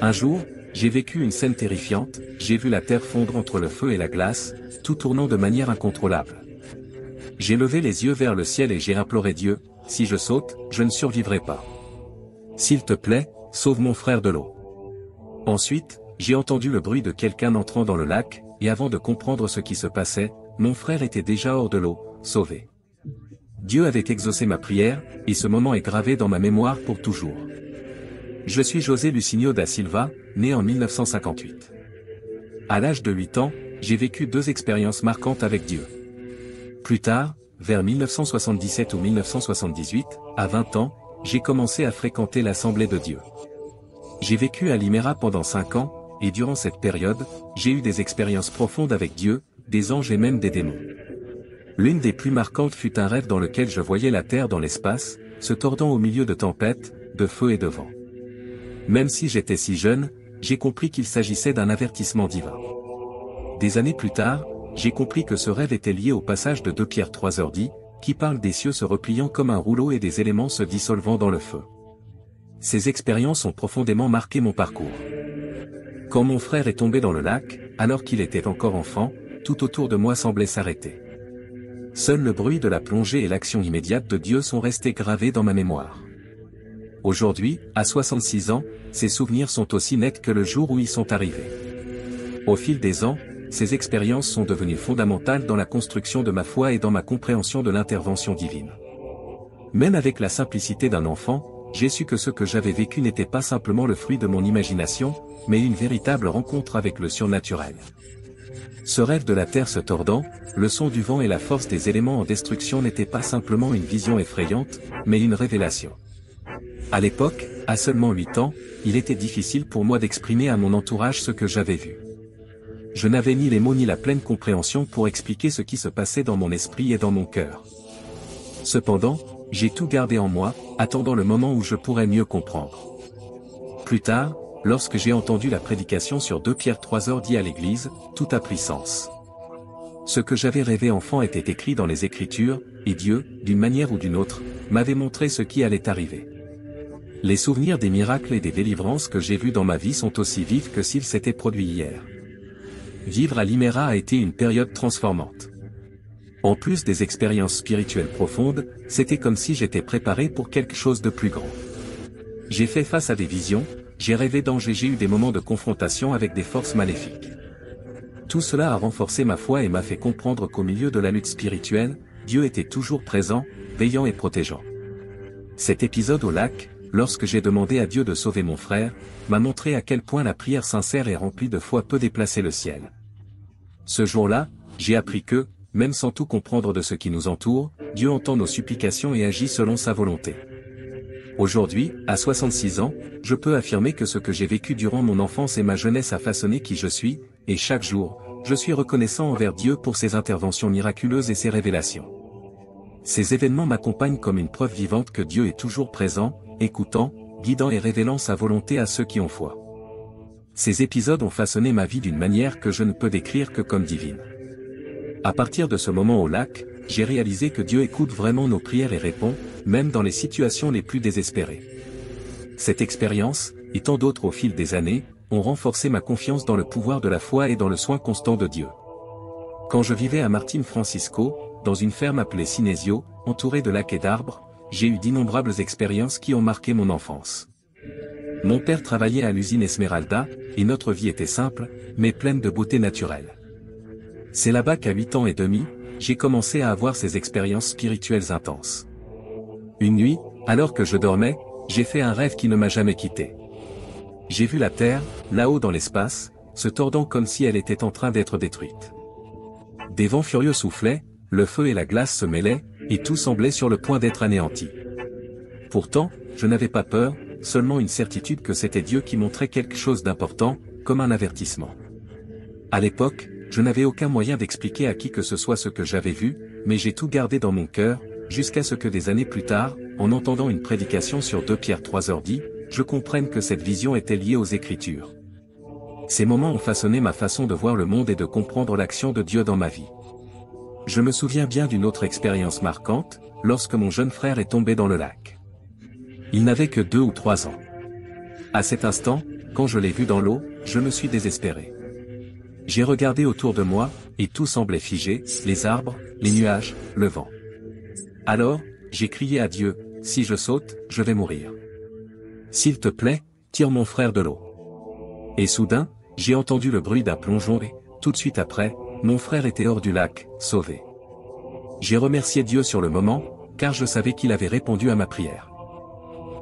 Un jour, j'ai vécu une scène terrifiante, j'ai vu la terre fondre entre le feu et la glace, tout tournant de manière incontrôlable. J'ai levé les yeux vers le ciel et j'ai imploré Dieu, si je saute, je ne survivrai pas. S'il te plaît, sauve mon frère de l'eau. Ensuite, j'ai entendu le bruit de quelqu'un entrant dans le lac, et avant de comprendre ce qui se passait, mon frère était déjà hors de l'eau, sauvé. Dieu avait exaucé ma prière, et ce moment est gravé dans ma mémoire pour toujours. Je suis José Lucinho da Silva, né en 1958. À l'âge de 8 ans, j'ai vécu 2 expériences marquantes avec Dieu. Plus tard, vers 1977 ou 1978, à 20 ans, j'ai commencé à fréquenter l'Assemblée de Dieu. J'ai vécu à Limeira pendant 5 ans, et durant cette période, j'ai eu des expériences profondes avec Dieu, des anges et même des démons. L'une des plus marquantes fut un rêve dans lequel je voyais la Terre dans l'espace, se tordant au milieu de tempêtes, de feu et de vent. Même si j'étais si jeune, j'ai compris qu'il s'agissait d'un avertissement divin. Des années plus tard, j'ai compris que ce rêve était lié au passage de 2 Pierre 3:10, qui parle des cieux se repliant comme un rouleau et des éléments se dissolvant dans le feu. Ces expériences ont profondément marqué mon parcours. Quand mon frère est tombé dans le lac, alors qu'il était encore enfant, tout autour de moi semblait s'arrêter. Seul le bruit de la plongée et l'action immédiate de Dieu sont restés gravés dans ma mémoire. Aujourd'hui, à 66 ans, ces souvenirs sont aussi nets que le jour où ils sont arrivés. Au fil des ans, ces expériences sont devenues fondamentales dans la construction de ma foi et dans ma compréhension de l'intervention divine. Même avec la simplicité d'un enfant, j'ai su que ce que j'avais vécu n'était pas simplement le fruit de mon imagination, mais une véritable rencontre avec le surnaturel. Ce rêve de la terre se tordant, le son du vent et la force des éléments en destruction n'étaient pas simplement une vision effrayante, mais une révélation. À l'époque, à seulement 8 ans, il était difficile pour moi d'exprimer à mon entourage ce que j'avais vu. Je n'avais ni les mots ni la pleine compréhension pour expliquer ce qui se passait dans mon esprit et dans mon cœur. Cependant, j'ai tout gardé en moi, attendant le moment où je pourrais mieux comprendre. Plus tard, lorsque j'ai entendu la prédication sur 2 Pierre 3:10 à l'église, tout a pris sens. Ce que j'avais rêvé enfant était écrit dans les Écritures, et Dieu, d'une manière ou d'une autre, m'avait montré ce qui allait arriver. Les souvenirs des miracles et des délivrances que j'ai vus dans ma vie sont aussi vifs que s'ils s'étaient produits hier. Vivre à Limeira a été une période transformante. En plus des expériences spirituelles profondes, c'était comme si j'étais préparé pour quelque chose de plus grand. J'ai fait face à des visions, j'ai rêvé d'anges et j'ai eu des moments de confrontation avec des forces maléfiques. Tout cela a renforcé ma foi et m'a fait comprendre qu'au milieu de la lutte spirituelle, Dieu était toujours présent, veillant et protégeant. Cet épisode au lac, lorsque j'ai demandé à Dieu de sauver mon frère, m'a montré à quel point la prière sincère et remplie de foi peut déplacer le ciel. Ce jour-là, j'ai appris que, même sans tout comprendre de ce qui nous entoure, Dieu entend nos supplications et agit selon sa volonté. Aujourd'hui, à 66 ans, je peux affirmer que ce que j'ai vécu durant mon enfance et ma jeunesse a façonné qui je suis, et chaque jour, je suis reconnaissant envers Dieu pour ses interventions miraculeuses et ses révélations. Ces événements m'accompagnent comme une preuve vivante que Dieu est toujours présent, écoutant, guidant et révélant sa volonté à ceux qui ont foi. Ces épisodes ont façonné ma vie d'une manière que je ne peux décrire que comme divine. À partir de ce moment au lac, j'ai réalisé que Dieu écoute vraiment nos prières et répond, même dans les situations les plus désespérées. Cette expérience, et tant d'autres au fil des années, ont renforcé ma confiance dans le pouvoir de la foi et dans le soin constant de Dieu. Quand je vivais à Martin Francisco, dans une ferme appelée Sinesio, entourée de lacs et d'arbres, j'ai eu d'innombrables expériences qui ont marqué mon enfance. Mon père travaillait à l'usine Esmeralda, et notre vie était simple, mais pleine de beauté naturelle. C'est là-bas qu'à 8 ans et demi, j'ai commencé à avoir ces expériences spirituelles intenses. Une nuit, alors que je dormais, j'ai fait un rêve qui ne m'a jamais quitté. J'ai vu la Terre, là-haut dans l'espace, se tordant comme si elle était en train d'être détruite. Des vents furieux soufflaient, le feu et la glace se mêlaient, et tout semblait sur le point d'être anéanti. Pourtant, je n'avais pas peur, seulement une certitude que c'était Dieu qui montrait quelque chose d'important, comme un avertissement. À l'époque, je n'avais aucun moyen d'expliquer à qui que ce soit ce que j'avais vu, mais j'ai tout gardé dans mon cœur, jusqu'à ce que des années plus tard, en entendant une prédication sur 2 Pierre 3:10, je comprenne que cette vision était liée aux Écritures. Ces moments ont façonné ma façon de voir le monde et de comprendre l'action de Dieu dans ma vie. Je me souviens bien d'une autre expérience marquante, lorsque mon jeune frère est tombé dans le lac. Il n'avait que 2 ou 3 ans. À cet instant, quand je l'ai vu dans l'eau, je me suis désespéré. J'ai regardé autour de moi, et tout semblait figé, les arbres, les nuages, le vent. Alors, j'ai crié à Dieu, si je saute, je vais mourir. S'il te plaît, tire mon frère de l'eau. Et soudain, j'ai entendu le bruit d'un plongeon et, tout de suite après, mon frère était hors du lac, sauvé. J'ai remercié Dieu sur le moment, car je savais qu'il avait répondu à ma prière.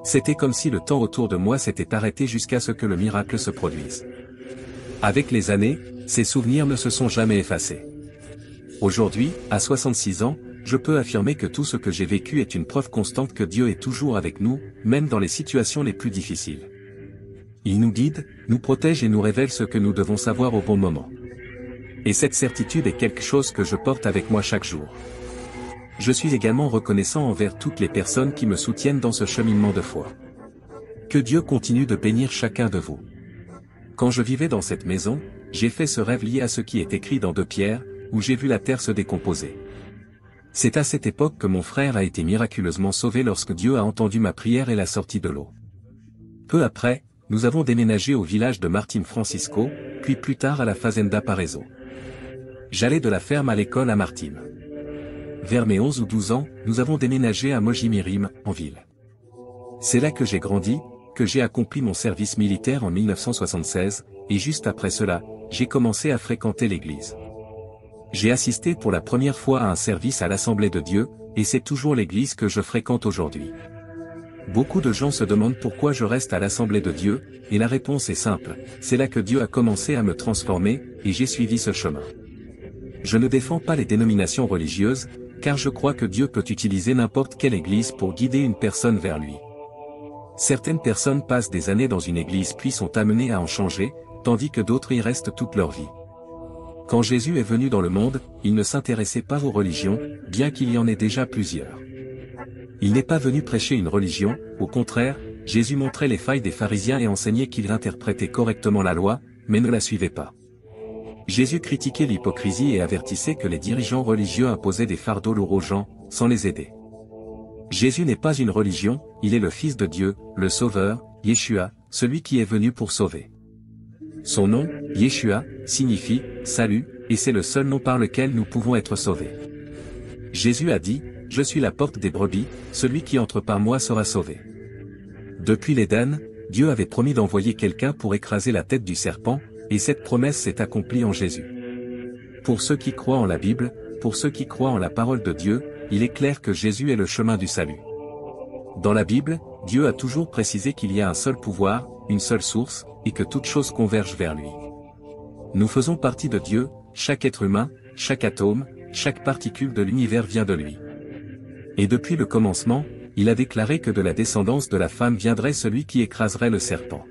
C'était comme si le temps autour de moi s'était arrêté jusqu'à ce que le miracle se produise. Avec les années, ces souvenirs ne se sont jamais effacés. Aujourd'hui, à 66 ans, je peux affirmer que tout ce que j'ai vécu est une preuve constante que Dieu est toujours avec nous, même dans les situations les plus difficiles. Il nous guide, nous protège et nous révèle ce que nous devons savoir au bon moment. Et cette certitude est quelque chose que je porte avec moi chaque jour. Je suis également reconnaissant envers toutes les personnes qui me soutiennent dans ce cheminement de foi. Que Dieu continue de bénir chacun de vous. Quand je vivais dans cette maison, j'ai fait ce rêve lié à ce qui est écrit dans 2 Pierre, où j'ai vu la terre se décomposer. C'est à cette époque que mon frère a été miraculeusement sauvé lorsque Dieu a entendu ma prière et l'a sorti de l'eau. Peu après, nous avons déménagé au village de Martin Francisco, puis plus tard à la Fazenda Parezo. J'allais de la ferme à l'école à Martin. Vers mes 11 ou 12 ans, nous avons déménagé à Mojimirim, en ville. C'est là que j'ai grandi, que j'ai accompli mon service militaire en 1976, et juste après cela, j'ai commencé à fréquenter l'église. J'ai assisté pour la première fois à un service à l'Assemblée de Dieu, et c'est toujours l'église que je fréquente aujourd'hui. Beaucoup de gens se demandent pourquoi je reste à l'Assemblée de Dieu, et la réponse est simple, c'est là que Dieu a commencé à me transformer, et j'ai suivi ce chemin. Je ne défends pas les dénominations religieuses, car je crois que Dieu peut utiliser n'importe quelle église pour guider une personne vers lui. Certaines personnes passent des années dans une église puis sont amenées à en changer, tandis que d'autres y restent toute leur vie. Quand Jésus est venu dans le monde, il ne s'intéressait pas aux religions, bien qu'il y en ait déjà plusieurs. Il n'est pas venu prêcher une religion, au contraire, Jésus montrait les failles des pharisiens et enseignait qu'ils interprétaient correctement la loi, mais ne la suivaient pas. Jésus critiquait l'hypocrisie et avertissait que les dirigeants religieux imposaient des fardeaux lourds aux gens, sans les aider. Jésus n'est pas une religion, il est le Fils de Dieu, le Sauveur, Yeshua, celui qui est venu pour sauver. Son nom, Yeshua, signifie « salut », et c'est le seul nom par lequel nous pouvons être sauvés. Jésus a dit « Je suis la porte des brebis, celui qui entre par moi sera sauvé ». Depuis l'Éden, Dieu avait promis d'envoyer quelqu'un pour écraser la tête du serpent, et cette promesse s'est accomplie en Jésus. Pour ceux qui croient en la Bible, pour ceux qui croient en la parole de Dieu, il est clair que Jésus est le chemin du salut. Dans la Bible, Dieu a toujours précisé qu'il y a un seul pouvoir, une seule source, et que toute chose converge vers lui. Nous faisons partie de Dieu, chaque être humain, chaque atome, chaque particule de l'univers vient de lui. Et depuis le commencement, il a déclaré que de la descendance de la femme viendrait celui qui écraserait le serpent.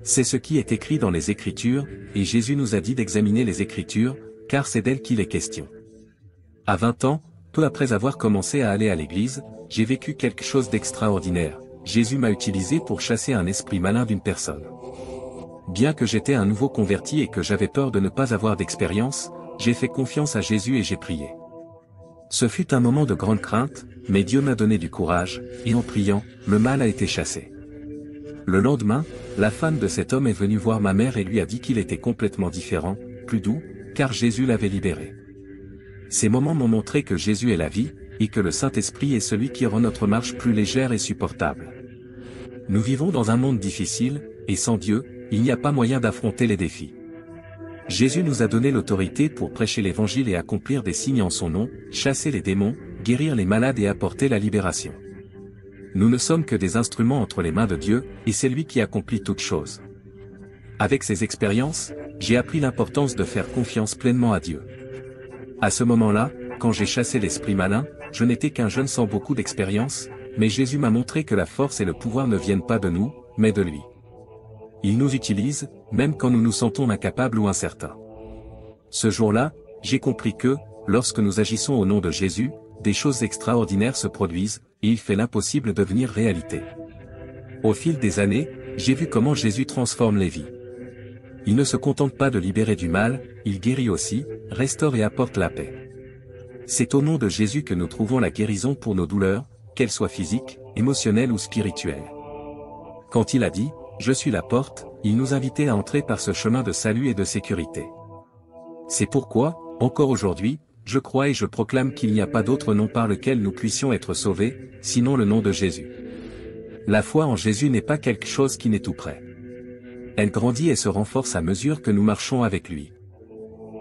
C'est ce qui est écrit dans les Écritures, et Jésus nous a dit d'examiner les Écritures, car c'est d'elles qu'il est question. À 20 ans, peu après avoir commencé à aller à l'église, j'ai vécu quelque chose d'extraordinaire. Jésus m'a utilisé pour chasser un esprit malin d'une personne. Bien que j'étais un nouveau converti et que j'avais peur de ne pas avoir d'expérience, j'ai fait confiance à Jésus et j'ai prié. Ce fut un moment de grande crainte, mais Dieu m'a donné du courage, et en priant, le mal a été chassé. Le lendemain, la femme de cet homme est venue voir ma mère et lui a dit qu'il était complètement différent, plus doux, car Jésus l'avait libéré. Ces moments m'ont montré que Jésus est la vie, et que le Saint-Esprit est celui qui rend notre marche plus légère et supportable. Nous vivons dans un monde difficile, et sans Dieu, il n'y a pas moyen d'affronter les défis. Jésus nous a donné l'autorité pour prêcher l'Évangile et accomplir des signes en son nom, chasser les démons, guérir les malades et apporter la libération. Nous ne sommes que des instruments entre les mains de Dieu, et c'est lui qui accomplit toutes choses. Avec ces expériences, j'ai appris l'importance de faire confiance pleinement à Dieu. À ce moment-là, quand j'ai chassé l'esprit malin, je n'étais qu'un jeune sans beaucoup d'expérience, mais Jésus m'a montré que la force et le pouvoir ne viennent pas de nous, mais de lui. Il nous utilise, même quand nous nous sentons incapables ou incertains. Ce jour-là, j'ai compris que, lorsque nous agissons au nom de Jésus, des choses extraordinaires se produisent, et il fait l'impossible devenir réalité. Au fil des années, j'ai vu comment Jésus transforme les vies. Il ne se contente pas de libérer du mal, il guérit aussi, restaure et apporte la paix. C'est au nom de Jésus que nous trouvons la guérison pour nos douleurs, qu'elles soient physiques, émotionnelles ou spirituelles. Quand il a dit « Je suis la porte », il nous invitait à entrer par ce chemin de salut et de sécurité. C'est pourquoi, encore aujourd'hui, je crois et je proclame qu'il n'y a pas d'autre nom par lequel nous puissions être sauvés, sinon le nom de Jésus. La foi en Jésus n'est pas quelque chose qui n'est tout près. Elle grandit et se renforce à mesure que nous marchons avec lui.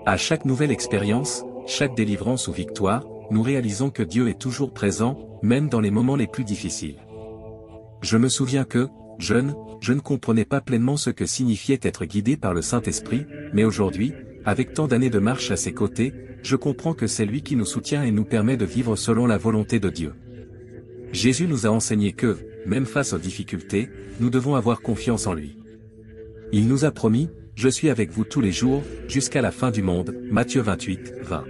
À chaque nouvelle expérience, chaque délivrance ou victoire, nous réalisons que Dieu est toujours présent, même dans les moments les plus difficiles. Je me souviens que, jeune, je ne comprenais pas pleinement ce que signifiait être guidé par le Saint-Esprit, mais aujourd'hui, avec tant d'années de marche à ses côtés, je comprends que c'est lui qui nous soutient et nous permet de vivre selon la volonté de Dieu. Jésus nous a enseigné que, même face aux difficultés, nous devons avoir confiance en lui. Il nous a promis, « Je suis avec vous tous les jours, jusqu'à la fin du monde » Matthieu 28, 20.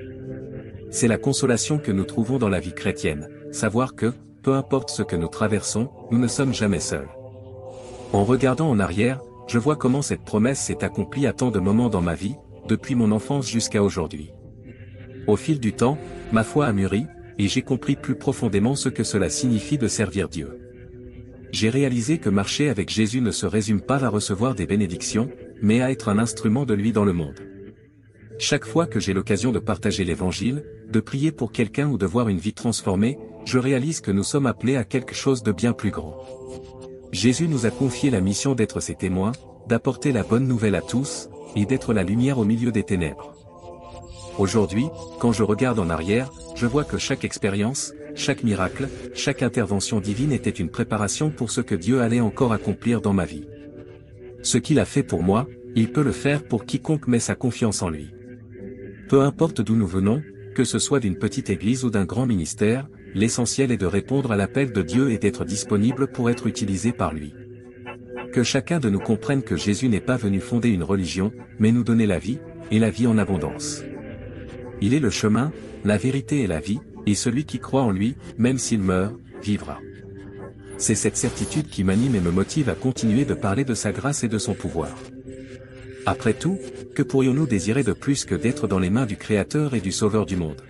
C'est la consolation que nous trouvons dans la vie chrétienne, savoir que, peu importe ce que nous traversons, nous ne sommes jamais seuls. En regardant en arrière, je vois comment cette promesse s'est accomplie à tant de moments dans ma vie, depuis mon enfance jusqu'à aujourd'hui. Au fil du temps, ma foi a mûri, et j'ai compris plus profondément ce que cela signifie de servir Dieu. J'ai réalisé que marcher avec Jésus ne se résume pas à recevoir des bénédictions, mais à être un instrument de lui dans le monde. Chaque fois que j'ai l'occasion de partager l'Évangile, de prier pour quelqu'un ou de voir une vie transformée, je réalise que nous sommes appelés à quelque chose de bien plus grand. Jésus nous a confié la mission d'être ses témoins, d'apporter la bonne nouvelle à tous, et d'être la lumière au milieu des ténèbres. Aujourd'hui, quand je regarde en arrière, je vois que chaque expérience, chaque miracle, chaque intervention divine était une préparation pour ce que Dieu allait encore accomplir dans ma vie. Ce qu'il a fait pour moi, il peut le faire pour quiconque met sa confiance en lui. Peu importe d'où nous venons, que ce soit d'une petite église ou d'un grand ministère, l'essentiel est de répondre à l'appel de Dieu et d'être disponible pour être utilisé par lui. Que chacun de nous comprenne que Jésus n'est pas venu fonder une religion, mais nous donner la vie, et la vie en abondance. Il est le chemin, la vérité et la vie, et celui qui croit en lui, même s'il meurt, vivra. C'est cette certitude qui m'anime et me motive à continuer de parler de sa grâce et de son pouvoir. Après tout, que pourrions-nous désirer de plus que d'être dans les mains du Créateur et du Sauveur du monde?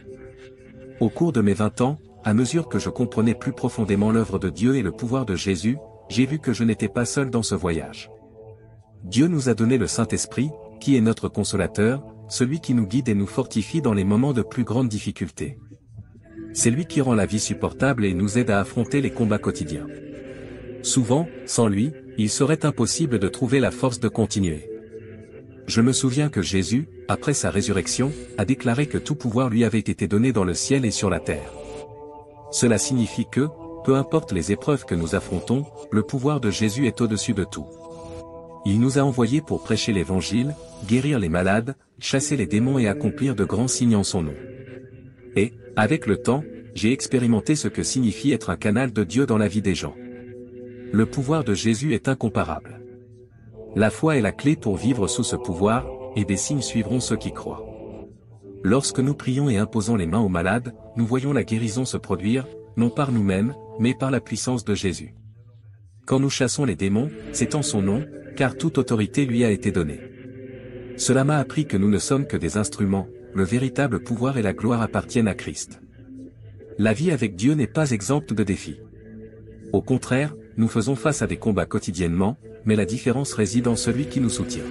Au cours de mes 20 ans, à mesure que je comprenais plus profondément l'œuvre de Dieu et le pouvoir de Jésus, j'ai vu que je n'étais pas seul dans ce voyage. Dieu nous a donné le Saint-Esprit, qui est notre consolateur, celui qui nous guide et nous fortifie dans les moments de plus grande difficulté. C'est lui qui rend la vie supportable et nous aide à affronter les combats quotidiens. Souvent, sans lui, il serait impossible de trouver la force de continuer. Je me souviens que Jésus, après sa résurrection, a déclaré que tout pouvoir lui avait été donné dans le ciel et sur la terre. Cela signifie que, peu importe les épreuves que nous affrontons, le pouvoir de Jésus est au-dessus de tout. Il nous a envoyés pour prêcher l'Évangile, guérir les malades, chasser les démons et accomplir de grands signes en son nom. Et, avec le temps, j'ai expérimenté ce que signifie être un canal de Dieu dans la vie des gens. Le pouvoir de Jésus est incomparable. La foi est la clé pour vivre sous ce pouvoir, et des signes suivront ceux qui croient. Lorsque nous prions et imposons les mains aux malades, nous voyons la guérison se produire, non par nous-mêmes, mais par la puissance de Jésus. Quand nous chassons les démons, c'est en son nom, car toute autorité lui a été donnée. Cela m'a appris que nous ne sommes que des instruments, le véritable pouvoir et la gloire appartiennent à Christ. La vie avec Dieu n'est pas exempte de défis. Au contraire, nous faisons face à des combats quotidiennement, mais la différence réside en celui qui nous soutient.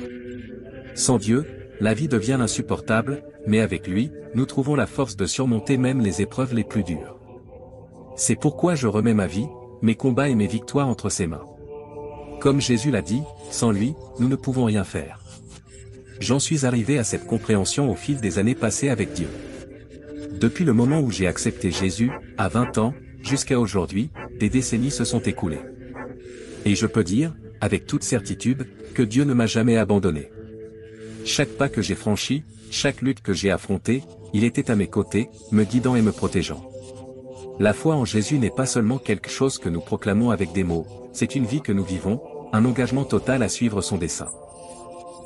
Sans Dieu, la vie devient insupportable, mais avec lui, nous trouvons la force de surmonter même les épreuves les plus dures. C'est pourquoi je remets ma vie, mes combats et mes victoires entre ses mains. Comme Jésus l'a dit, sans lui, nous ne pouvons rien faire. J'en suis arrivé à cette compréhension au fil des années passées avec Dieu. Depuis le moment où j'ai accepté Jésus, à 20 ans, jusqu'à aujourd'hui, des décennies se sont écoulées. Et je peux dire, avec toute certitude, que Dieu ne m'a jamais abandonné. Chaque pas que j'ai franchi, chaque lutte que j'ai affrontée, il était à mes côtés, me guidant et me protégeant. La foi en Jésus n'est pas seulement quelque chose que nous proclamons avec des mots, c'est une vie que nous vivons, un engagement total à suivre son dessein.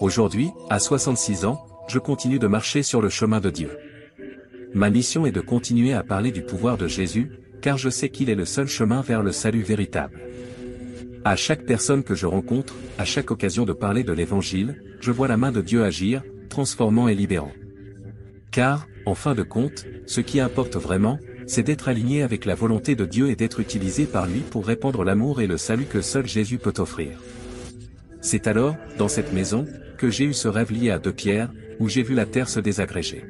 Aujourd'hui, à 66 ans, je continue de marcher sur le chemin de Dieu. Ma mission est de continuer à parler du pouvoir de Jésus, car je sais qu'il est le seul chemin vers le salut véritable. À chaque personne que je rencontre, à chaque occasion de parler de l'Évangile, je vois la main de Dieu agir, transformant et libérant. Car, en fin de compte, ce qui importe vraiment, c'est d'être aligné avec la volonté de Dieu et d'être utilisé par lui pour répandre l'amour et le salut que seul Jésus peut offrir. C'est alors, dans cette maison, que j'ai eu ce rêve lié à 2 Pierre, où j'ai vu la terre se désagréger.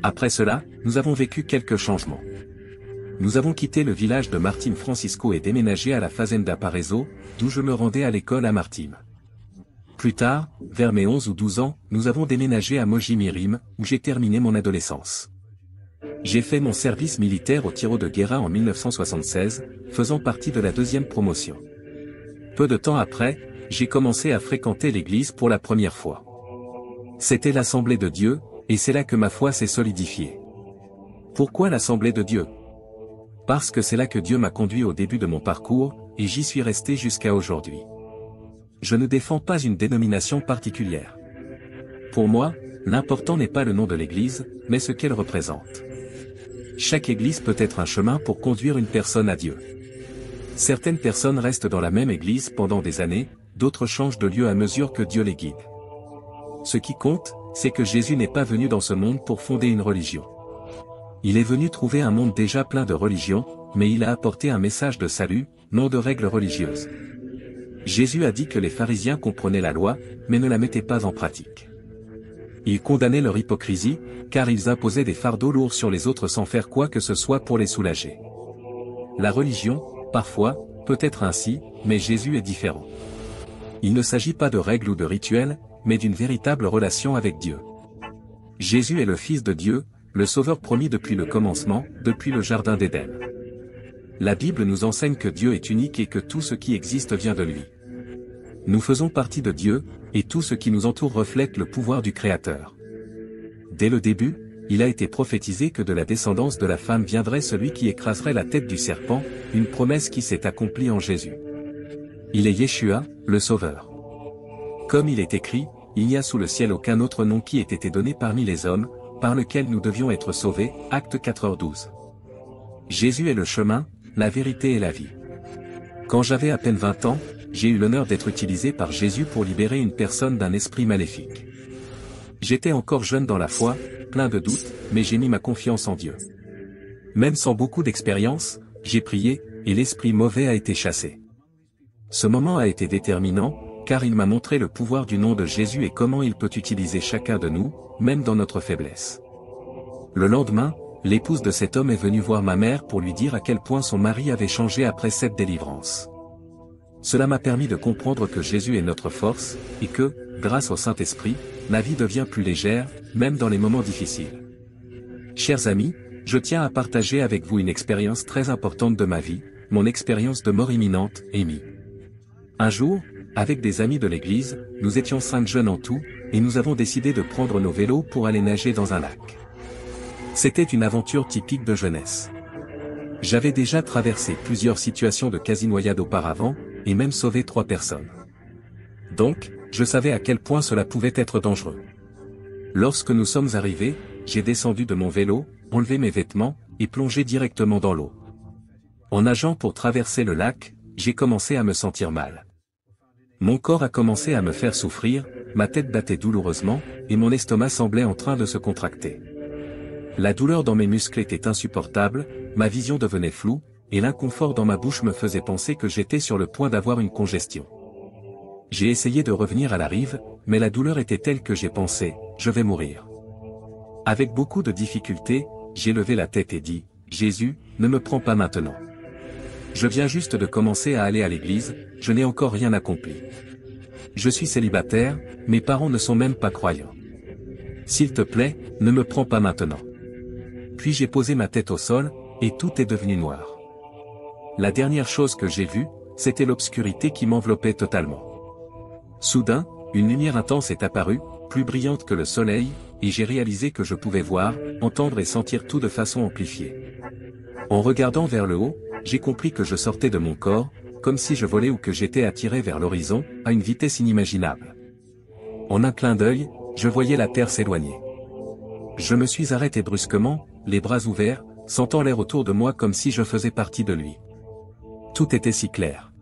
Après cela, nous avons vécu quelques changements. Nous avons quitté le village de Martim Francisco et déménagé à la Fazenda Parezo, d'où je me rendais à l'école à Martim. Plus tard, vers mes 11 ou 12 ans, nous avons déménagé à Mogi Mirim, où j'ai terminé mon adolescence. J'ai fait mon service militaire au Tiro de Guerra en 1976, faisant partie de la 2e promotion. Peu de temps après, j'ai commencé à fréquenter l'église pour la première fois. C'était l'Assemblée de Dieu, et c'est là que ma foi s'est solidifiée. Pourquoi l'Assemblée de Dieu? Parce que c'est là que Dieu m'a conduit au début de mon parcours, et j'y suis resté jusqu'à aujourd'hui. Je ne défends pas une dénomination particulière. Pour moi, l'important n'est pas le nom de l'église, mais ce qu'elle représente. Chaque église peut être un chemin pour conduire une personne à Dieu. Certaines personnes restent dans la même église pendant des années, d'autres changent de lieu à mesure que Dieu les guide. Ce qui compte, c'est que Jésus n'est pas venu dans ce monde pour fonder une religion. Il est venu trouver un monde déjà plein de religions, mais il a apporté un message de salut, non de règles religieuses. Jésus a dit que les pharisiens comprenaient la loi, mais ne la mettaient pas en pratique. Il condamnait leur hypocrisie, car ils imposaient des fardeaux lourds sur les autres sans faire quoi que ce soit pour les soulager. La religion, parfois, peut être ainsi, mais Jésus est différent. Il ne s'agit pas de règles ou de rituels, mais d'une véritable relation avec Dieu. Jésus est le Fils de Dieu, le Sauveur promis depuis le commencement, depuis le Jardin d'Éden. La Bible nous enseigne que Dieu est unique et que tout ce qui existe vient de lui. Nous faisons partie de Dieu, et tout ce qui nous entoure reflète le pouvoir du Créateur. Dès le début, il a été prophétisé que de la descendance de la femme viendrait celui qui écraserait la tête du serpent, une promesse qui s'est accomplie en Jésus. Il est Yeshua, le Sauveur. Comme il est écrit, il n'y a sous le ciel aucun autre nom qui ait été donné parmi les hommes, par lequel nous devions être sauvés, Actes 4h12. Jésus est le chemin, la vérité et la vie. Quand j'avais à peine 20 ans, j'ai eu l'honneur d'être utilisé par Jésus pour libérer une personne d'un esprit maléfique. J'étais encore jeune dans la foi, plein de doutes, mais j'ai mis ma confiance en Dieu. Même sans beaucoup d'expérience, j'ai prié, et l'esprit mauvais a été chassé. Ce moment a été déterminant, car il m'a montré le pouvoir du nom de Jésus et comment il peut utiliser chacun de nous, même dans notre faiblesse. Le lendemain, l'épouse de cet homme est venue voir ma mère pour lui dire à quel point son mari avait changé après cette délivrance. Cela m'a permis de comprendre que Jésus est notre force, et que, grâce au Saint-Esprit, ma vie devient plus légère, même dans les moments difficiles. Chers amis, je tiens à partager avec vous une expérience très importante de ma vie, mon expérience de mort imminente, Amy. Un jour, avec des amis de l'église, nous étions 5 jeunes en tout, et nous avons décidé de prendre nos vélos pour aller nager dans un lac. C'était une aventure typique de jeunesse. J'avais déjà traversé plusieurs situations de quasi-noyade auparavant, et même sauvé 3 personnes. Donc, je savais à quel point cela pouvait être dangereux. Lorsque nous sommes arrivés, j'ai descendu de mon vélo, enlevé mes vêtements, et plongé directement dans l'eau. En nageant pour traverser le lac, j'ai commencé à me sentir mal. Mon corps a commencé à me faire souffrir, ma tête battait douloureusement, et mon estomac semblait en train de se contracter. La douleur dans mes muscles était insupportable, ma vision devenait floue, et l'inconfort dans ma bouche me faisait penser que j'étais sur le point d'avoir une congestion. J'ai essayé de revenir à la rive, mais la douleur était telle que j'ai pensé, je vais mourir. Avec beaucoup de difficultés, j'ai levé la tête et dit, Jésus, ne me prends pas maintenant. Je viens juste de commencer à aller à l'église, je n'ai encore rien accompli. Je suis célibataire, mes parents ne sont même pas croyants. S'il te plaît, ne me prends pas maintenant. Puis j'ai posé ma tête au sol, et tout est devenu noir. La dernière chose que j'ai vue, c'était l'obscurité qui m'enveloppait totalement. Soudain, une lumière intense est apparue, plus brillante que le soleil, et j'ai réalisé que je pouvais voir, entendre et sentir tout de façon amplifiée. En regardant vers le haut, j'ai compris que je sortais de mon corps, comme si je volais ou que j'étais attiré vers l'horizon, à une vitesse inimaginable. En un clin d'œil, je voyais la terre s'éloigner. Je me suis arrêté brusquement, les bras ouverts, sentant l'air autour de moi comme si je faisais partie de lui. Tout était si clair.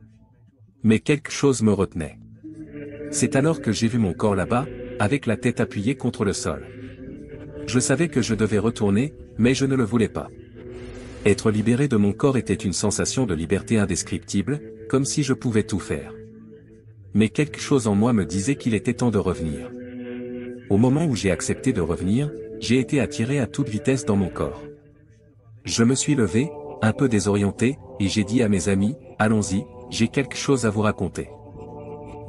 Mais quelque chose me retenait. C'est alors que j'ai vu mon corps là-bas, avec la tête appuyée contre le sol. Je savais que je devais retourner, mais je ne le voulais pas. Être libéré de mon corps était une sensation de liberté indescriptible, comme si je pouvais tout faire. Mais quelque chose en moi me disait qu'il était temps de revenir. Au moment où j'ai accepté de revenir, j'ai été attiré à toute vitesse dans mon corps. Je me suis levé, un peu désorienté, et j'ai dit à mes amis, allons-y, j'ai quelque chose à vous raconter.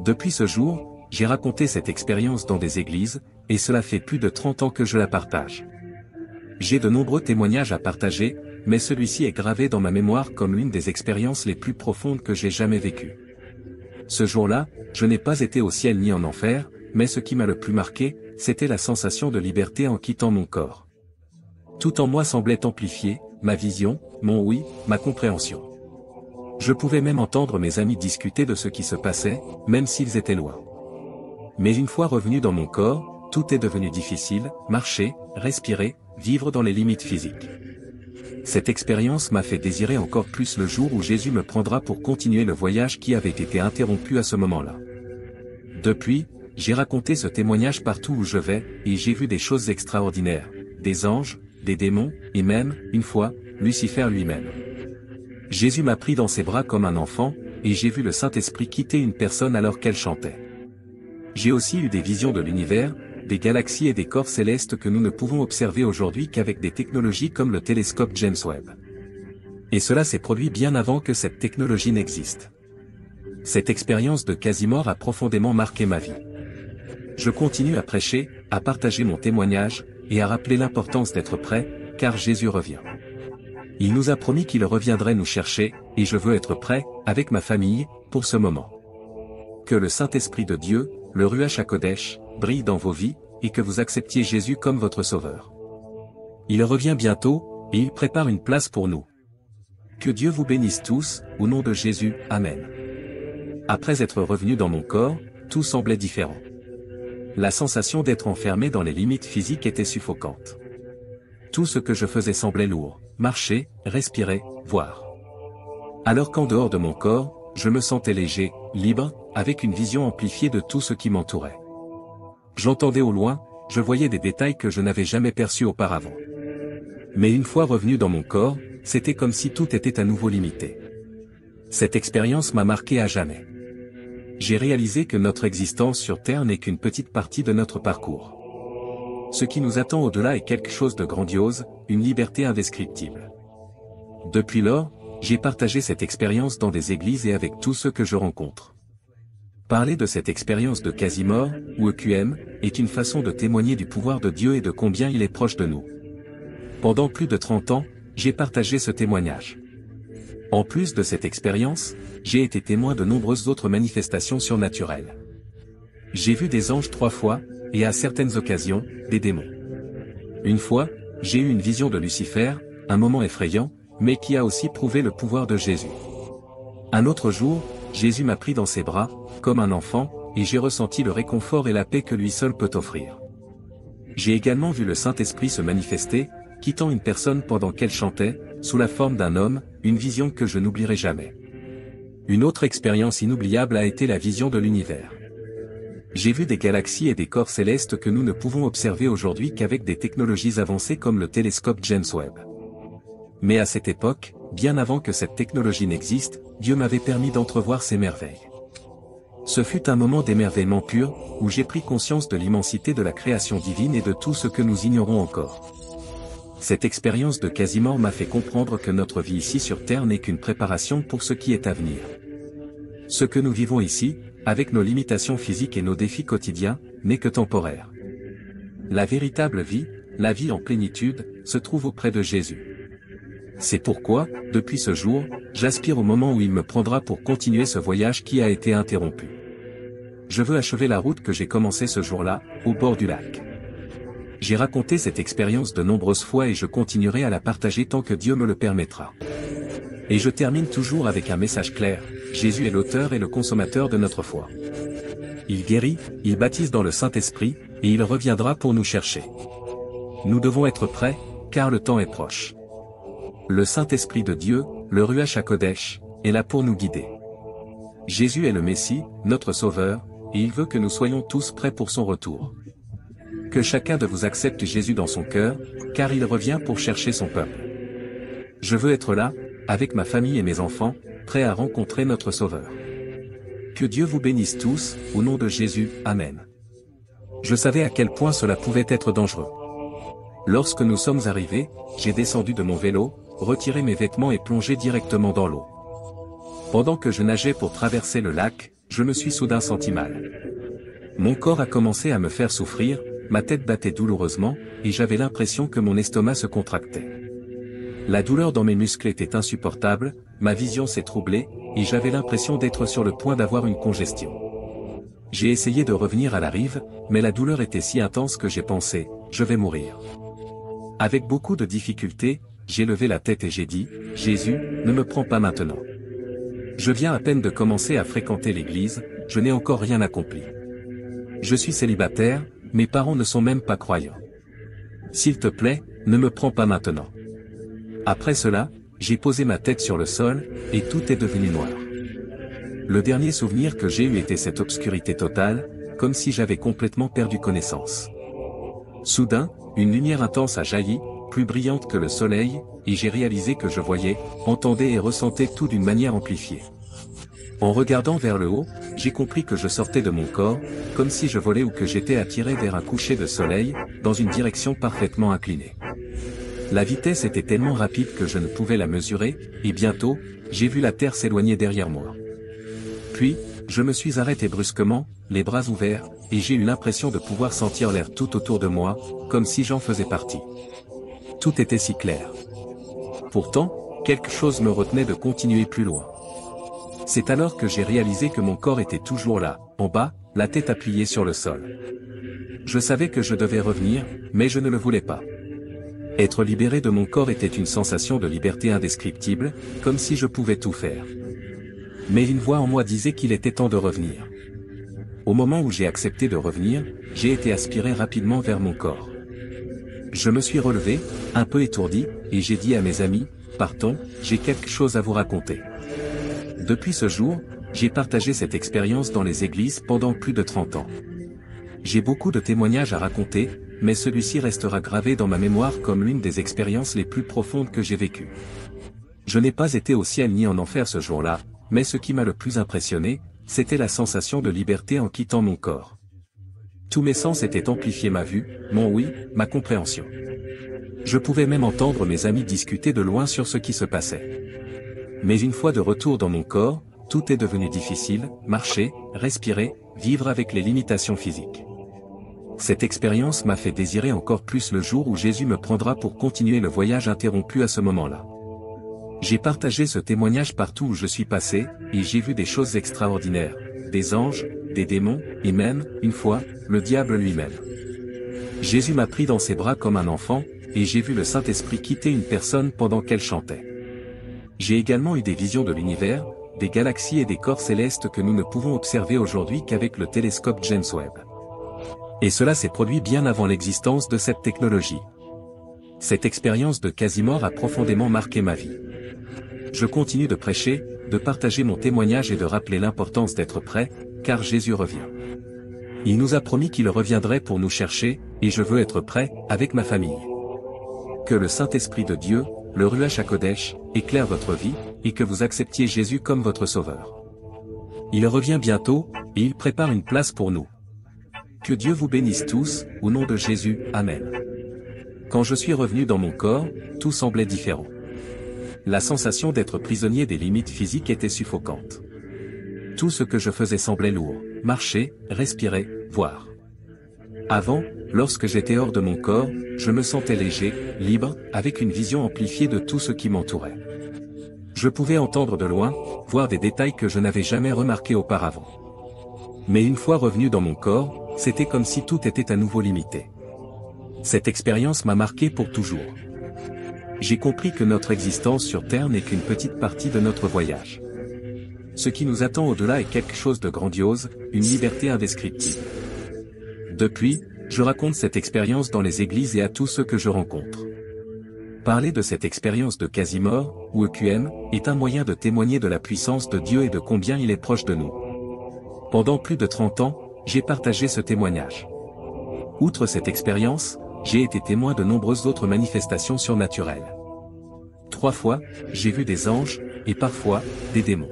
Depuis ce jour, j'ai raconté cette expérience dans des églises, et cela fait plus de 30 ans que je la partage. J'ai de nombreux témoignages à partager, mais celui-ci est gravé dans ma mémoire comme l'une des expériences les plus profondes que j'ai jamais vécues. Ce jour-là, je n'ai pas été au ciel ni en enfer, mais ce qui m'a le plus marqué, c'était la sensation de liberté en quittant mon corps. Tout en moi semblait amplifié, ma vision, mon oui, ma compréhension. Je pouvais même entendre mes amis discuter de ce qui se passait, même s'ils étaient loin. Mais une fois revenu dans mon corps, tout est devenu difficile, marcher, respirer, vivre dans les limites physiques. Cette expérience m'a fait désirer encore plus le jour où Jésus me prendra pour continuer le voyage qui avait été interrompu à ce moment-là. Depuis, j'ai raconté ce témoignage partout où je vais, et j'ai vu des choses extraordinaires, des anges, des démons, et même, une fois, Lucifer lui-même. Jésus m'a pris dans ses bras comme un enfant, et j'ai vu le Saint-Esprit quitter une personne alors qu'elle chantait. J'ai aussi eu des visions de l'univers, des galaxies et des corps célestes que nous ne pouvons observer aujourd'hui qu'avec des technologies comme le télescope James Webb. Et cela s'est produit bien avant que cette technologie n'existe. Cette expérience de quasi-mort a profondément marqué ma vie. Je continue à prêcher, à partager mon témoignage, et à rappeler l'importance d'être prêt, car Jésus revient. Il nous a promis qu'il reviendrait nous chercher, et je veux être prêt, avec ma famille, pour ce moment. Que le Saint-Esprit de Dieu, le Ruach HaKodesh, brille dans vos vies, et que vous acceptiez Jésus comme votre Sauveur. Il revient bientôt, et il prépare une place pour nous. Que Dieu vous bénisse tous, au nom de Jésus, Amen. Après être revenu dans mon corps, tout semblait différent. La sensation d'être enfermé dans les limites physiques était suffocante. Tout ce que je faisais semblait lourd, marcher, respirer, voir. Alors qu'en dehors de mon corps, je me sentais léger, libre, avec une vision amplifiée de tout ce qui m'entourait. J'entendais au loin, je voyais des détails que je n'avais jamais perçus auparavant. Mais une fois revenu dans mon corps, c'était comme si tout était à nouveau limité. Cette expérience m'a marqué à jamais. J'ai réalisé que notre existence sur Terre n'est qu'une petite partie de notre parcours. Ce qui nous attend au-delà est quelque chose de grandiose, une liberté indescriptible. Depuis lors, j'ai partagé cette expérience dans des églises et avec tous ceux que je rencontre. Parler de cette expérience de quasi-mort, ou EQM, est une façon de témoigner du pouvoir de Dieu et de combien il est proche de nous. Pendant plus de 30 ans, j'ai partagé ce témoignage. En plus de cette expérience, j'ai été témoin de nombreuses autres manifestations surnaturelles. J'ai vu des anges 3 fois, et à certaines occasions, des démons. Une fois, j'ai eu une vision de Lucifer, un moment effrayant, mais qui a aussi prouvé le pouvoir de Jésus. Un autre jour, Jésus m'a pris dans ses bras, comme un enfant, et j'ai ressenti le réconfort et la paix que lui seul peut offrir. J'ai également vu le Saint-Esprit se manifester, quittant une personne pendant qu'elle chantait, sous la forme d'un homme, une vision que je n'oublierai jamais. Une autre expérience inoubliable a été la vision de l'univers. J'ai vu des galaxies et des corps célestes que nous ne pouvons observer aujourd'hui qu'avec des technologies avancées comme le télescope James Webb. Mais à cette époque, bien avant que cette technologie n'existe, Dieu m'avait permis d'entrevoir ces merveilles. Ce fut un moment d'émerveillement pur, où j'ai pris conscience de l'immensité de la création divine et de tout ce que nous ignorons encore. Cette expérience de quasi-mort m'a fait comprendre que notre vie ici sur Terre n'est qu'une préparation pour ce qui est à venir. Ce que nous vivons ici, avec nos limitations physiques et nos défis quotidiens, n'est que temporaire. La véritable vie, la vie en plénitude, se trouve auprès de Jésus. C'est pourquoi, depuis ce jour, j'aspire au moment où il me prendra pour continuer ce voyage qui a été interrompu. Je veux achever la route que j'ai commencée ce jour-là, au bord du lac. J'ai raconté cette expérience de nombreuses fois et je continuerai à la partager tant que Dieu me le permettra. Et je termine toujours avec un message clair, Jésus est l'auteur et le consommateur de notre foi. Il guérit, il baptise dans le Saint-Esprit, et il reviendra pour nous chercher. Nous devons être prêts, car le temps est proche. Le Saint-Esprit de Dieu, le Ruach HaKodesh, est là pour nous guider. Jésus est le Messie, notre Sauveur, et il veut que nous soyons tous prêts pour son retour. Que chacun de vous accepte Jésus dans son cœur, car il revient pour chercher son peuple. Je veux être là, avec ma famille et mes enfants, prêts à rencontrer notre Sauveur. Que Dieu vous bénisse tous, au nom de Jésus, Amen. Je savais à quel point cela pouvait être dangereux. Lorsque nous sommes arrivés, j'ai descendu de mon vélo, retiré mes vêtements et plongé directement dans l'eau. Pendant que je nageais pour traverser le lac, je me suis soudain senti mal. Mon corps a commencé à me faire souffrir, ma tête battait douloureusement, et j'avais l'impression que mon estomac se contractait. La douleur dans mes muscles était insupportable, ma vision s'est troublée, et j'avais l'impression d'être sur le point d'avoir une congestion. J'ai essayé de revenir à la rive, mais la douleur était si intense que j'ai pensé, je vais mourir. Avec beaucoup de difficultés, j'ai levé la tête et j'ai dit, Jésus, ne me prends pas maintenant. Je viens à peine de commencer à fréquenter l'église, je n'ai encore rien accompli. Je suis célibataire, mes parents ne sont même pas croyants. S'il te plaît, ne me prends pas maintenant. Après cela, j'ai posé ma tête sur le sol, et tout est devenu noir. Le dernier souvenir que j'ai eu était cette obscurité totale, comme si j'avais complètement perdu connaissance. Soudain, une lumière intense a jailli, plus brillante que le soleil, et j'ai réalisé que je voyais, entendais et ressentais tout d'une manière amplifiée. En regardant vers le haut, j'ai compris que je sortais de mon corps, comme si je volais ou que j'étais attiré vers un coucher de soleil, dans une direction parfaitement inclinée. La vitesse était tellement rapide que je ne pouvais la mesurer, et bientôt, j'ai vu la terre s'éloigner derrière moi. Puis, je me suis arrêté brusquement, les bras ouverts, et j'ai eu l'impression de pouvoir sentir l'air tout autour de moi, comme si j'en faisais partie. Tout était si clair. Pourtant, quelque chose me retenait de continuer plus loin. C'est alors que j'ai réalisé que mon corps était toujours là, en bas, la tête appuyée sur le sol. Je savais que je devais revenir, mais je ne le voulais pas. Être libéré de mon corps était une sensation de liberté indescriptible, comme si je pouvais tout faire. Mais une voix en moi disait qu'il était temps de revenir. Au moment où j'ai accepté de revenir, j'ai été aspiré rapidement vers mon corps. Je me suis relevé, un peu étourdi, et j'ai dit à mes amis, partons, j'ai quelque chose à vous raconter. Depuis ce jour, j'ai partagé cette expérience dans les églises pendant plus de 30 ans. J'ai beaucoup de témoignages à raconter, mais celui-ci restera gravé dans ma mémoire comme l'une des expériences les plus profondes que j'ai vécues. Je n'ai pas été au ciel ni en enfer ce jour-là, mais ce qui m'a le plus impressionné, c'était la sensation de liberté en quittant mon corps. Tous mes sens étaient amplifiés, ma vue, mon ouïe, ma compréhension. Je pouvais même entendre mes amis discuter de loin sur ce qui se passait. Mais une fois de retour dans mon corps, tout est devenu difficile, marcher, respirer, vivre avec les limitations physiques. Cette expérience m'a fait désirer encore plus le jour où Jésus me prendra pour continuer le voyage interrompu à ce moment-là. J'ai partagé ce témoignage partout où je suis passé, et j'ai vu des choses extraordinaires, des anges, des démons, et même, une fois, le diable lui-même. Jésus m'a pris dans ses bras comme un enfant, et j'ai vu le Saint-Esprit quitter une personne pendant qu'elle chantait. J'ai également eu des visions de l'univers, des galaxies et des corps célestes que nous ne pouvons observer aujourd'hui qu'avec le télescope James Webb. Et cela s'est produit bien avant l'existence de cette technologie. Cette expérience de quasi-mort a profondément marqué ma vie. Je continue de prêcher, de partager mon témoignage et de rappeler l'importance d'être prêt, car Jésus revient. Il nous a promis qu'il reviendrait pour nous chercher, et je veux être prêt, avec ma famille. Que le Saint-Esprit de Dieu, le Ruach HaKodesh, éclaire votre vie, et que vous acceptiez Jésus comme votre Sauveur. Il revient bientôt, et il prépare une place pour nous. Que Dieu vous bénisse tous, au nom de Jésus, Amen. Quand je suis revenu dans mon corps, tout semblait différent. La sensation d'être prisonnier des limites physiques était suffocante. Tout ce que je faisais semblait lourd, marcher, respirer, voir. Avant, lorsque j'étais hors de mon corps, je me sentais léger, libre, avec une vision amplifiée de tout ce qui m'entourait. Je pouvais entendre de loin, voir des détails que je n'avais jamais remarqués auparavant. Mais une fois revenu dans mon corps, c'était comme si tout était à nouveau limité. Cette expérience m'a marqué pour toujours. J'ai compris que notre existence sur Terre n'est qu'une petite partie de notre voyage. Ce qui nous attend au-delà est quelque chose de grandiose, une liberté indescriptible. Depuis, je raconte cette expérience dans les églises et à tous ceux que je rencontre. Parler de cette expérience de quasi-mort, ou EQM, est un moyen de témoigner de la puissance de Dieu et de combien il est proche de nous. Pendant plus de 30 ans, j'ai partagé ce témoignage. Outre cette expérience, j'ai été témoin de nombreuses autres manifestations surnaturelles. 3 fois, j'ai vu des anges, et parfois, des démons.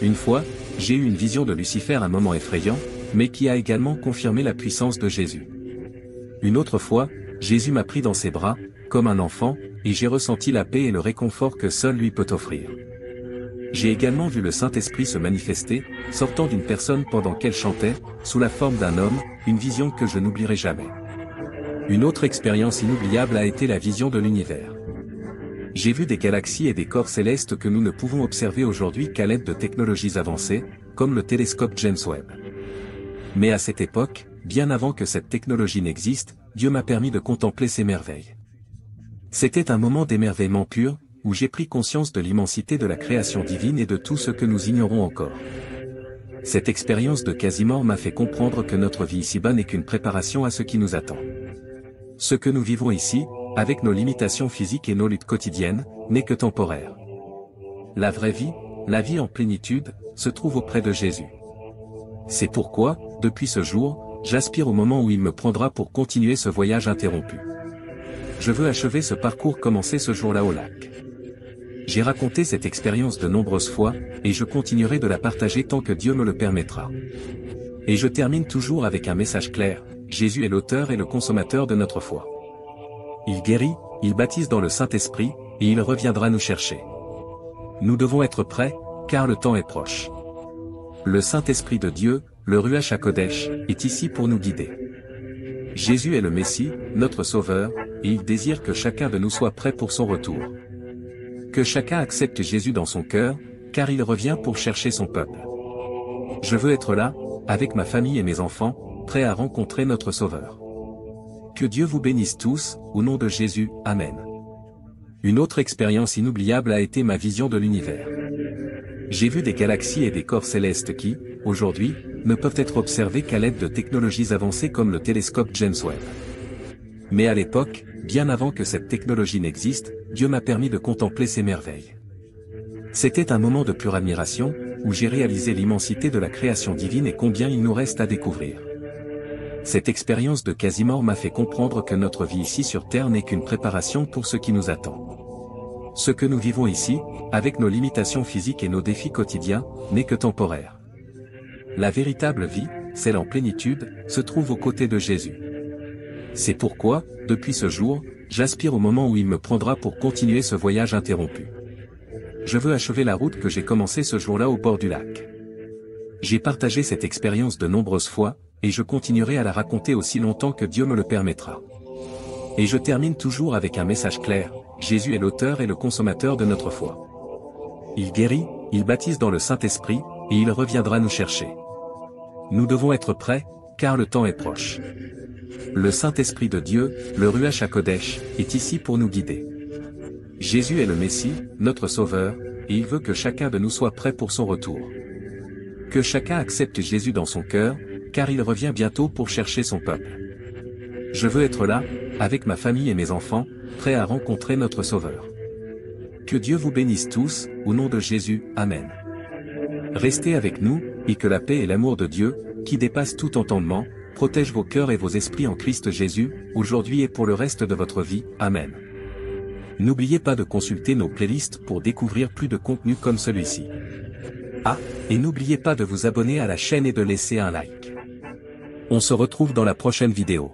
Une fois, j'ai eu une vision de Lucifer un moment effrayant, mais qui a également confirmé la puissance de Jésus. Une autre fois, Jésus m'a pris dans ses bras, comme un enfant, et j'ai ressenti la paix et le réconfort que seul lui peut offrir. J'ai également vu le Saint-Esprit se manifester, sortant d'une personne pendant qu'elle chantait, sous la forme d'un homme, une vision que je n'oublierai jamais. Une autre expérience inoubliable a été la vision de l'univers. J'ai vu des galaxies et des corps célestes que nous ne pouvons observer aujourd'hui qu'à l'aide de technologies avancées, comme le télescope James Webb. Mais à cette époque, bien avant que cette technologie n'existe, Dieu m'a permis de contempler ces merveilles. C'était un moment d'émerveillement pur, où j'ai pris conscience de l'immensité de la création divine et de tout ce que nous ignorons encore. Cette expérience de quasi-mort m'a fait comprendre que notre vie ici-bas n'est qu'une préparation à ce qui nous attend. Ce que nous vivons ici, avec nos limitations physiques et nos luttes quotidiennes, n'est que temporaire. La vraie vie, la vie en plénitude, se trouve auprès de Jésus. C'est pourquoi, depuis ce jour, j'aspire au moment où il me prendra pour continuer ce voyage interrompu. Je veux achever ce parcours commencé ce jour-là au lac. J'ai raconté cette expérience de nombreuses fois, et je continuerai de la partager tant que Dieu me le permettra. Et je termine toujours avec un message clair: Jésus est l'auteur et le consommateur de notre foi. Il guérit, il baptise dans le Saint-Esprit, et il reviendra nous chercher. Nous devons être prêts, car le temps est proche. Le Saint-Esprit de Dieu, le Ruach HaKodesh, est ici pour nous guider. Jésus est le Messie, notre Sauveur, et il désire que chacun de nous soit prêt pour son retour. Que chacun accepte Jésus dans son cœur, car il revient pour chercher son peuple. Je veux être là, avec ma famille et mes enfants, prêts à rencontrer notre Sauveur. Que Dieu vous bénisse tous, au nom de Jésus, Amen. Une autre expérience inoubliable a été ma vision de l'univers. J'ai vu des galaxies et des corps célestes qui, aujourd'hui, ne peuvent être observés qu'à l'aide de technologies avancées comme le télescope James Webb. Mais à l'époque, bien avant que cette technologie n'existe, Dieu m'a permis de contempler ces merveilles. C'était un moment de pure admiration, où j'ai réalisé l'immensité de la création divine et combien il nous reste à découvrir. Cette expérience de quasi-mort m'a fait comprendre que notre vie ici sur Terre n'est qu'une préparation pour ce qui nous attend. Ce que nous vivons ici, avec nos limitations physiques et nos défis quotidiens, n'est que temporaire. La véritable vie, celle en plénitude, se trouve aux côtés de Jésus. C'est pourquoi, depuis ce jour, j'aspire au moment où il me prendra pour continuer ce voyage interrompu. Je veux achever la route que j'ai commencée ce jour-là au bord du lac. J'ai partagé cette expérience de nombreuses fois, et je continuerai à la raconter aussi longtemps que Dieu me le permettra. Et je termine toujours avec un message clair: Jésus est l'auteur et le consommateur de notre foi. Il guérit, il baptise dans le Saint-Esprit, et il reviendra nous chercher. Nous devons être prêts, car le temps est proche. Le Saint-Esprit de Dieu, le Ruach HaKodesh, est ici pour nous guider. Jésus est le Messie, notre Sauveur, et il veut que chacun de nous soit prêt pour son retour. Que chacun accepte Jésus dans son cœur, car il revient bientôt pour chercher son peuple. Je veux être là, avec ma famille et mes enfants, prêts à rencontrer notre Sauveur. Que Dieu vous bénisse tous, au nom de Jésus, Amen. Restez avec nous, et que la paix et l'amour de Dieu, qui dépasse tout entendement, protègent vos cœurs et vos esprits en Christ Jésus, aujourd'hui et pour le reste de votre vie, Amen. N'oubliez pas de consulter nos playlists pour découvrir plus de contenu comme celui-ci. Ah, et n'oubliez pas de vous abonner à la chaîne et de laisser un like. On se retrouve dans la prochaine vidéo.